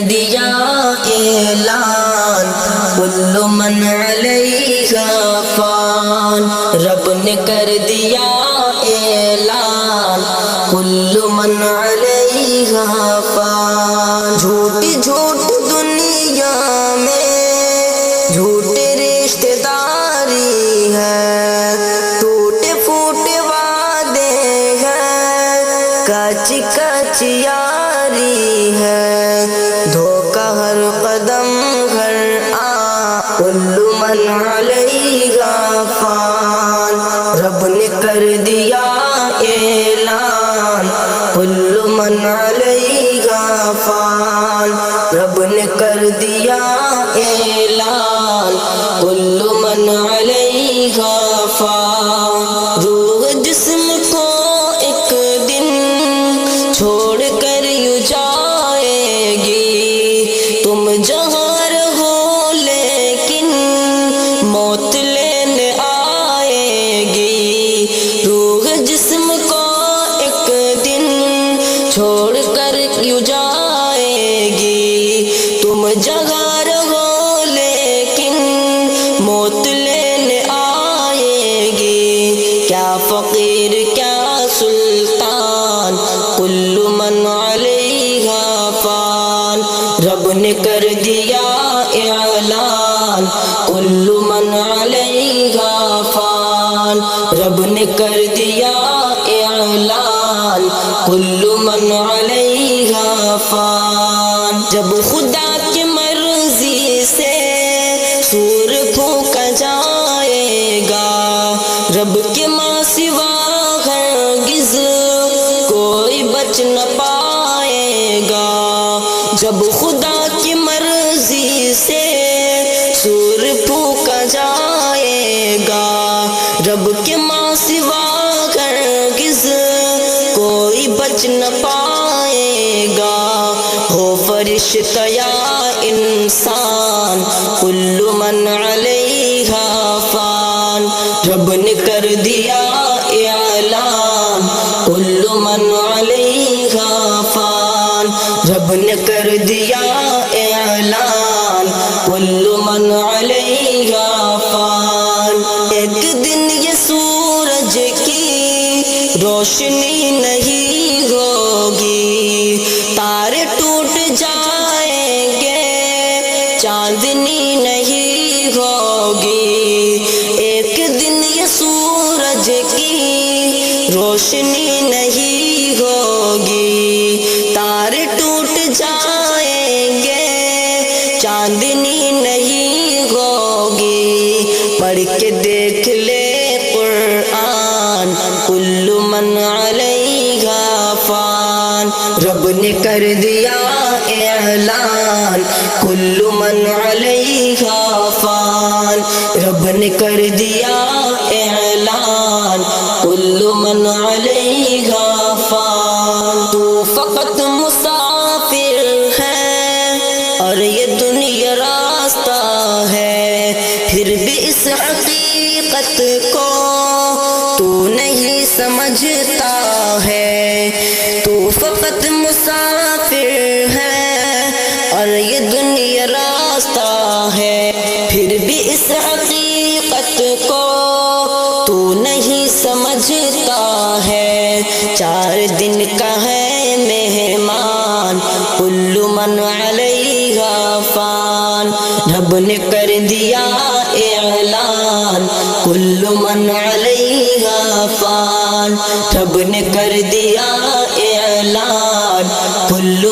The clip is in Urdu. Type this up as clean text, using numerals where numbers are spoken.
دیا اعلان کل من علیہا فان، رب نے کر دیا اعلان کل من علیہا فان۔ جھوٹی جھوٹ دنیا میں جھوٹے رشتے داری ہے، ٹوٹے پھوٹے وعدے ہیں، کچی کچی یاری ہے، دھوکہ ہر قدم گھر آ کل من علیہا فان، رب نے کر دیا اعلان کل من علیہا فان، رب نے کر دیا اعلان کل من علیہا فان۔ روح جسم کو ایک دن چھوڑ کر یوں جائے گی، تم جہاں رہو لیکن موت لینے آئے گی۔ روح جسم کو ایک دن چھوڑ کر یوں جائے گی، تم جہاں رہو لیکن موت لینے آئے گی۔ کیا فقیر کیا سلطان کل من علیہا فان، رب نے کر دیا اعلان کل من علیہا فان، رب نے کر دیا اعلان کل من علیہا فان۔ جب خدا کی مرضی سے سور پھونکا جائے گا، رب کے ماں سوا ہرگز کوئی بچ نہ پائے گا۔ جب خدا کی مرضی سے سور پھونکا جائے گا، رب کے ماں سوا ہرگز کوئی بچ نہ پائے گا۔ ہو فرشتہ یا انسان کل من علیہا فان، رب نے کر دیا اعلان کل من علیہا فان، رب نے کر دیا اعلان کل من علیہا فان۔ ایک دن یہ سورج کی روشنی نہیں ہوگی، تارے ٹوٹ جائیں گے، چاندنی نہیں ہوگی۔ ایک دن یہ سورج کی روشنی نہیں ہوگی، تارے ٹوٹ جائیں گے، چاندنی نہیں ہوگی۔ پڑھ کے دیکھ لے قرآن کل من علیہا فان، رب نے کر دیا اعلان کل من علیہا فان، رب نے کر دیا اعلان کل من علیہا فان۔ تو فقط مسافر ہے اور یہ دنیا راستہ ہے، پھر بھی اس حقیقت کو تو نہیں سمجھتا ہے۔ تو فقط مسافر ہے اور یہ دنیا راستہ ہے، پھر بھی اس حقیقت کو تو نہیں سمجھتا ہے۔ 4 دن کا ہے مہمان کل من علیہا فان، رب نے کر دیا اعلان کل من علیہا فان، رب نے کر دیا اعلان کل